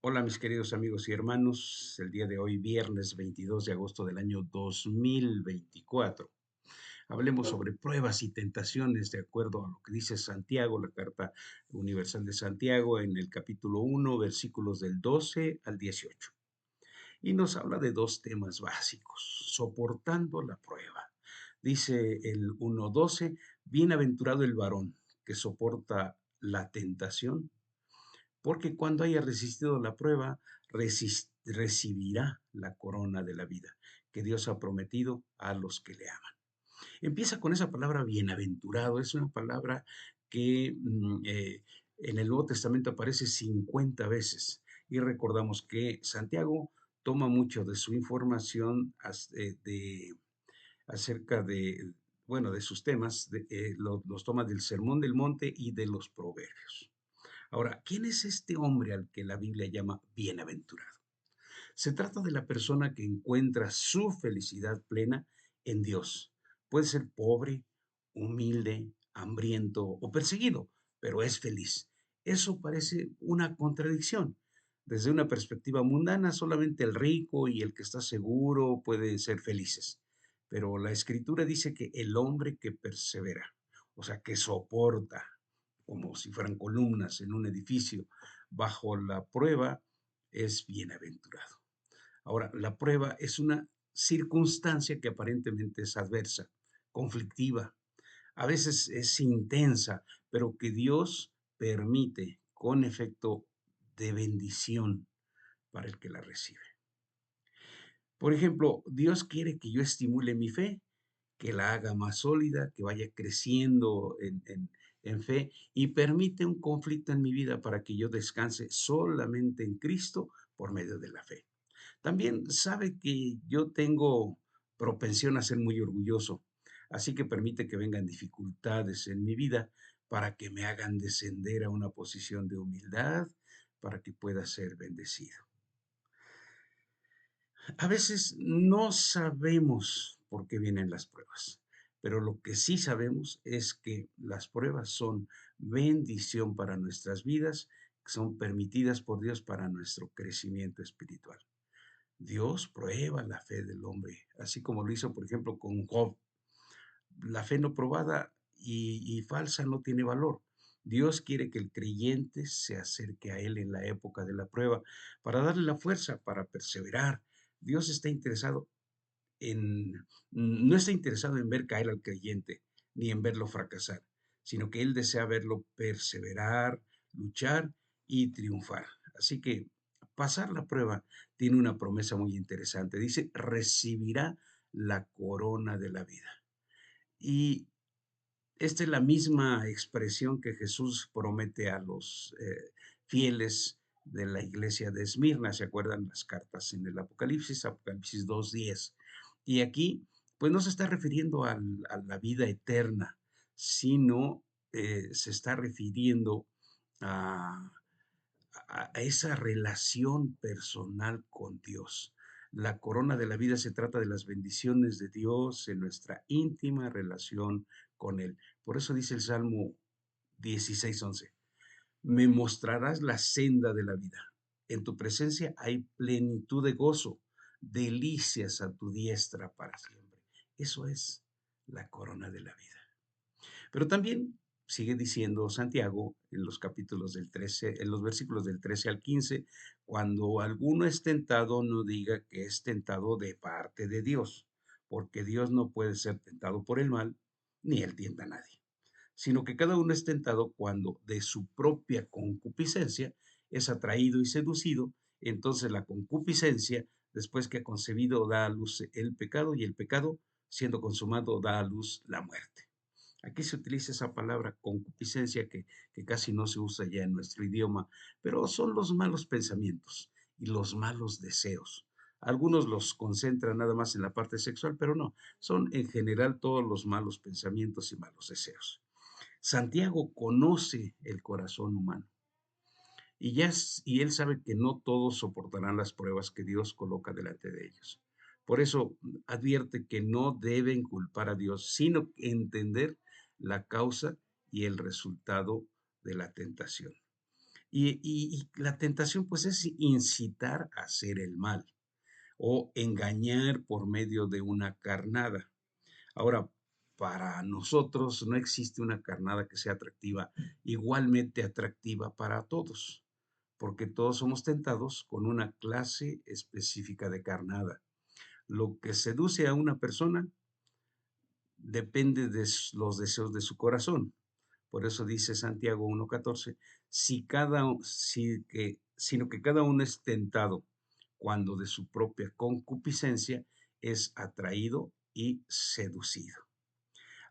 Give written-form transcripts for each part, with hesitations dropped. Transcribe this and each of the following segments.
Hola mis queridos amigos y hermanos, el día de hoy, viernes 22 de agosto del año 2024. Hablemos sobre pruebas y tentaciones de acuerdo a lo que dice Santiago, la carta universal de Santiago, en el capítulo 1, versículos del 12 al 18. Y nos habla de dos temas básicos, soportando la prueba. Dice el 1:12, bienaventurado el varón que soporta la tentación, porque cuando haya resistido la prueba, recibirá la corona de la vida que Dios ha prometido a los que le aman. Empieza con esa palabra bienaventurado, es una palabra que en el Nuevo Testamento aparece 50 veces y recordamos que Santiago toma mucho de su información acerca de, bueno, de sus temas, los toma del Sermón del Monte y de los Proverbios. Ahora, ¿quién es este hombre al que la Biblia llama bienaventurado? Se trata de la persona que encuentra su felicidad plena en Dios. Puede ser pobre, humilde, hambriento o perseguido, pero es feliz. Eso parece una contradicción. Desde una perspectiva mundana, solamente el rico y el que está seguro pueden ser felices. Pero la escritura dice que el hombre que persevera, o sea, que soporta, como si fueran columnas en un edificio, bajo la prueba, es bienaventurado. Ahora, la prueba es una circunstancia que aparentemente es adversa, conflictiva, a veces es intensa, pero que Dios permite con efecto de bendición para el que la recibe. Por ejemplo, Dios quiere que yo estimule mi fe, que la haga más sólida, que vaya creciendo en fe y permite un conflicto en mi vida para que yo descanse solamente en Cristo por medio de la fe. También sabe que yo tengo propensión a ser muy orgulloso, así que permite que vengan dificultades en mi vida para que me hagan descender a una posición de humildad, para que pueda ser bendecido. A veces no sabemos por qué vienen las pruebas, pero lo que sí sabemos es que las pruebas son bendición para nuestras vidas, son permitidas por Dios para nuestro crecimiento espiritual. Dios prueba la fe del hombre, así como lo hizo, por ejemplo, con Job. La fe no probada y falsa no tiene valor. Dios quiere que el creyente se acerque a Él en la época de la prueba para darle la fuerza para perseverar. Dios está interesado no está interesado en ver caer al creyente ni en verlo fracasar, sino que Él desea verlo perseverar, luchar y triunfar. Así que pasar la prueba tiene una promesa muy interesante. Dice, recibirá la corona de la vida. Y esta es la misma expresión que Jesús promete a los fieles de la iglesia de Esmirna. ¿Se acuerdan las cartas en el Apocalipsis? Apocalipsis 2:10. Y aquí, pues no se está refiriendo a la vida eterna, sino se está refiriendo a, a esa relación personal con Dios. La corona de la vida se trata de las bendiciones de Dios en nuestra íntima relación con Él. Por eso dice el Salmo 16:11, me mostrarás la senda de la vida. En tu presencia hay plenitud de gozo, delicias a tu diestra para siempre. Eso es la corona de la vida. Pero también sigue diciendo Santiago en los capítulos del 13, en los versículos del 13 al 15, cuando alguno es tentado, no diga que es tentado de parte de Dios, porque Dios no puede ser tentado por el mal, ni él tienta a nadie, sino que cada uno es tentado cuando de su propia concupiscencia es atraído y seducido. Entonces la concupiscencia, después que ha concebido, da a luz el pecado, y el pecado, siendo consumado, da a luz la muerte. Aquí se utiliza esa palabra concupiscencia que casi no se usa ya en nuestro idioma, pero son los malos pensamientos y los malos deseos. Algunos los concentran nada más en la parte sexual, pero no, son en general todos los malos pensamientos y malos deseos. Santiago conoce el corazón humano y él sabe que no todos soportarán las pruebas que Dios coloca delante de ellos. Por eso advierte que no deben culpar a Dios, sino entender la causa y el resultado de la tentación. Y la tentación, pues, es incitar a hacer el mal o engañar por medio de una carnada. Ahora, para nosotros no existe una carnada que sea atractiva, igualmente atractiva para todos, porque todos somos tentados con una clase específica de carnada. Lo que seduce a una persona depende de los deseos de su corazón. Por eso dice Santiago 1:14, sino que cada uno es tentado cuando de su propia concupiscencia es atraído y seducido.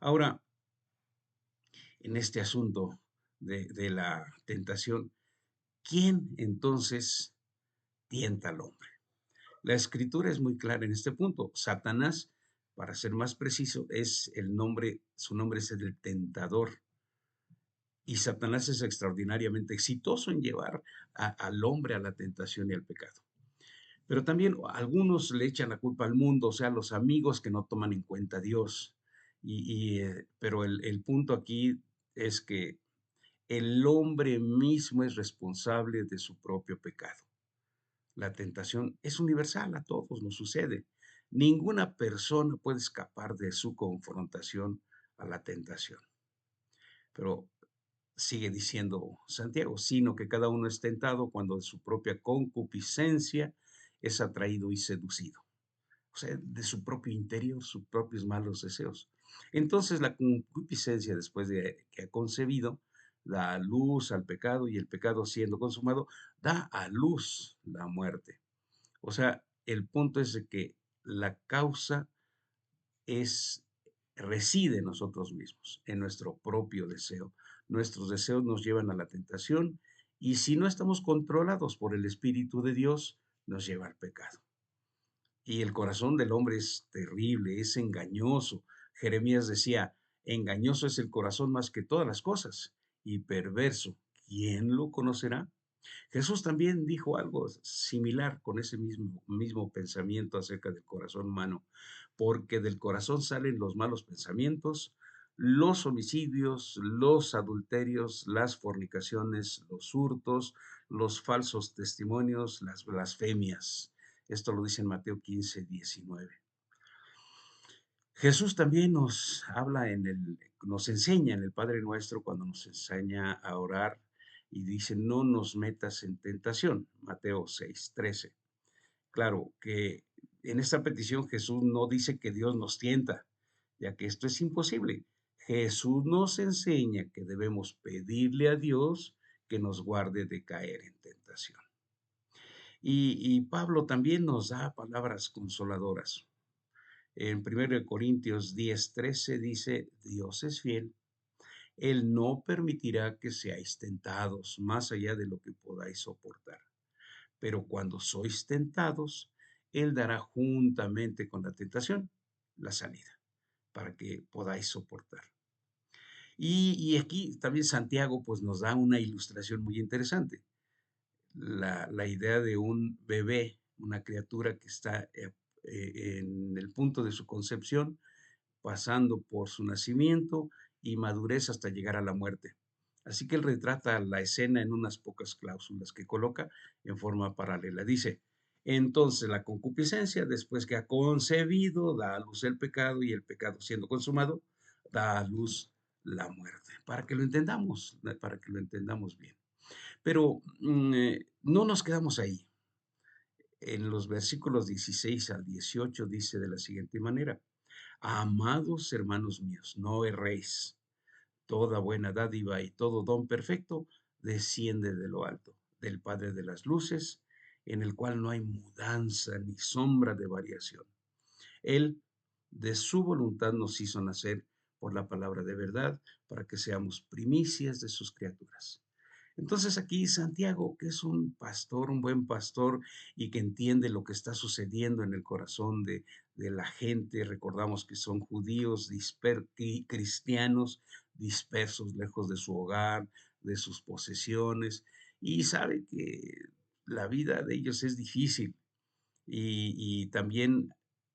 Ahora, en este asunto de la tentación, ¿quién entonces tienta al hombre? La escritura es muy clara en este punto. Satanás, para ser más preciso, es el nombre, su nombre es el tentador. Y Satanás es extraordinariamente exitoso en llevar al hombre a la tentación y al pecado. Pero también algunos le echan la culpa al mundo, o sea, los amigos que no toman en cuenta a Dios. Pero el punto aquí es que el hombre mismo es responsable de su propio pecado. La tentación es universal, a todos nos sucede. Ninguna persona puede escapar de su confrontación a la tentación. Pero sigue diciendo Santiago, sino que cada uno es tentado cuando de su propia concupiscencia es atraído y seducido. O sea, de su propio interior, sus propios malos deseos. Entonces la concupiscencia, después de que ha concebido, da a luz al pecado y el pecado siendo consumado, da a luz la muerte. O sea, el punto es de que la causa es, reside en nosotros mismos, en nuestro propio deseo. Nuestros deseos nos llevan a la tentación y si no estamos controlados por el Espíritu de Dios, nos lleva al pecado. Y el corazón del hombre es terrible, es engañoso. Jeremías decía, engañoso es el corazón más que todas las cosas y perverso. ¿Quién lo conocerá? Jesús también dijo algo similar con ese mismo pensamiento acerca del corazón humano, porque del corazón salen los malos pensamientos, los homicidios, los adulterios, las fornicaciones, los hurtos, los falsos testimonios, las blasfemias. Esto lo dice en Mateo 15:19. Jesús también nos habla nos enseña en el Padre Nuestro cuando nos enseña a orar y dice, no nos metas en tentación, Mateo 6:13. Claro que en esta petición Jesús no dice que Dios nos tienta, ya que esto es imposible. Jesús nos enseña que debemos pedirle a Dios que nos guarde de caer en tentación. Y Pablo también nos da palabras consoladoras. En 1 Corintios 10:13 dice, Dios es fiel, Él no permitirá que seáis tentados más allá de lo que podáis soportar. Pero cuando sois tentados, Él dará juntamente con la tentación la salida para que podáis soportar. Y aquí también Santiago pues nos da una ilustración muy interesante. La idea de un bebé, una criatura que está en el punto de su concepción, pasando por su nacimiento y madurez hasta llegar a la muerte. Así que él retrata la escena en unas pocas cláusulas que coloca en forma paralela. Dice, entonces la concupiscencia, después que ha concebido, da a luz el pecado y el pecado siendo consumado, da a luz la muerte. Para que lo entendamos bien. Pero no nos quedamos ahí. En los versículos 16 al 18 dice de la siguiente manera, amados hermanos míos, no erréis. Toda buena dádiva y todo don perfecto desciende de lo alto, del Padre de las luces, en el cual no hay mudanza ni sombra de variación. Él, de su voluntad, nos hizo nacer por la palabra de verdad, para que seamos primicias de sus criaturas. Entonces aquí Santiago, que es un pastor, un buen pastor y que entiende lo que está sucediendo en el corazón de la gente, recordamos que son judíos, cristianos, dispersos lejos de su hogar, de sus posesiones, y sabe que la vida de ellos es difícil y también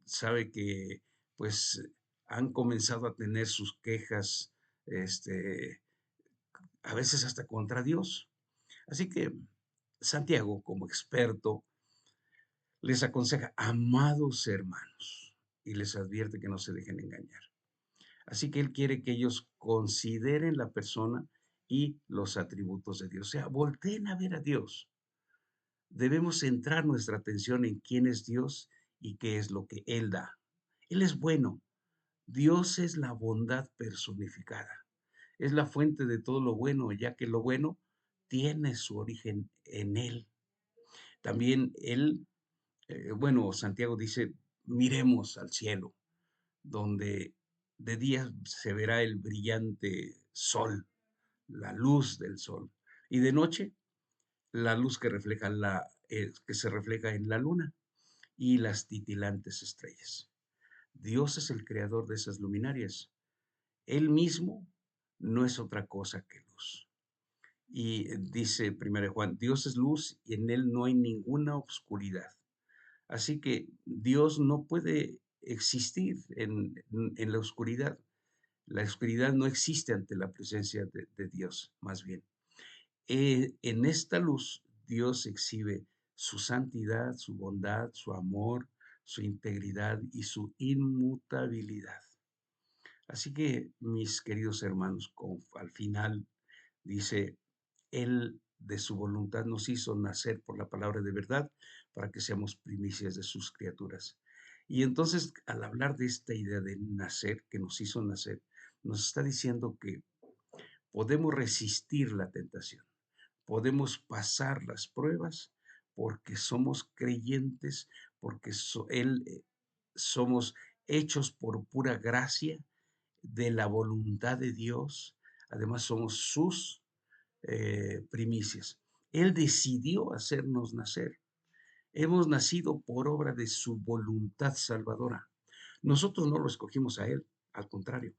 sabe que pues han comenzado a tener sus quejas, a veces hasta contra Dios. Así que Santiago, como experto, les aconseja, amados hermanos, y les advierte que no se dejen engañar. Así que él quiere que ellos consideren la persona y los atributos de Dios. O sea, volteen a ver a Dios. Debemos centrar nuestra atención en quién es Dios y qué es lo que Él da. Él es bueno. Dios es la bondad personificada. Es la fuente de todo lo bueno, ya que lo bueno tiene su origen en Él. También Él, bueno, Santiago dice, miremos al cielo, donde de día se verá el brillante sol, la luz del sol, y de noche la luz que se refleja en la luna y las titilantes estrellas. Dios es el creador de esas luminarias. Él mismo no es otra cosa que luz. Y dice 1 Juan, Dios es luz y en él no hay ninguna oscuridad. Así que Dios no puede existir en la oscuridad. La oscuridad no existe ante la presencia de Dios, más bien. En esta luz, Dios exhibe su santidad, su bondad, su amor, su integridad y su inmutabilidad. Así que, mis queridos hermanos, al final dice, Él de su voluntad nos hizo nacer por la palabra de verdad para que seamos primicias de sus criaturas. Y entonces, al hablar de esta idea de nacer, que nos hizo nacer, nos está diciendo que podemos resistir la tentación, podemos pasar las pruebas porque somos creyentes, porque somos hechos por pura gracia de la voluntad de Dios. Además, somos sus primicias. Él decidió hacernos nacer. Hemos nacido por obra de su voluntad salvadora. Nosotros no lo escogimos a Él, al contrario.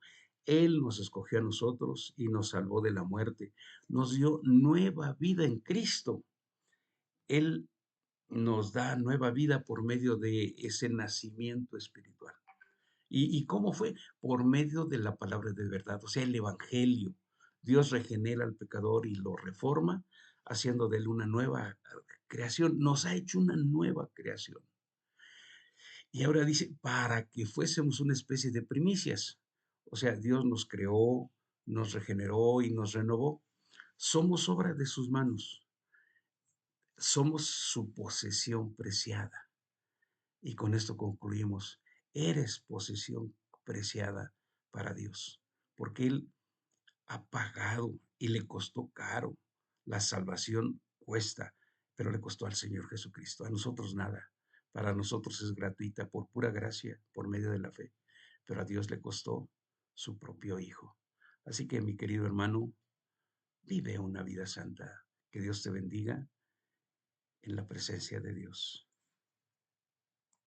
Él nos escogió a nosotros y nos salvó de la muerte. Nos dio nueva vida en Cristo. Él nos da nueva vida por medio de ese nacimiento espiritual. ¿Y cómo fue? Por medio de la palabra de verdad, o sea, el Evangelio. Dios regenera al pecador y lo reforma, haciendo de él una nueva creación. Nos ha hecho una nueva creación. Y ahora dice, para que fuésemos una especie de primicias. O sea, Dios nos creó, nos regeneró y nos renovó. Somos obra de sus manos. Somos su posesión preciada. Y con esto concluimos, eres posesión preciada para Dios, porque Él ha pagado y le costó caro. La salvación cuesta, pero le costó al Señor Jesucristo. A nosotros nada. Para nosotros es gratuita por pura gracia, por medio de la fe. Pero a Dios le costó su propio Hijo. Así que, mi querido hermano, vive una vida santa. Que Dios te bendiga en la presencia de Dios.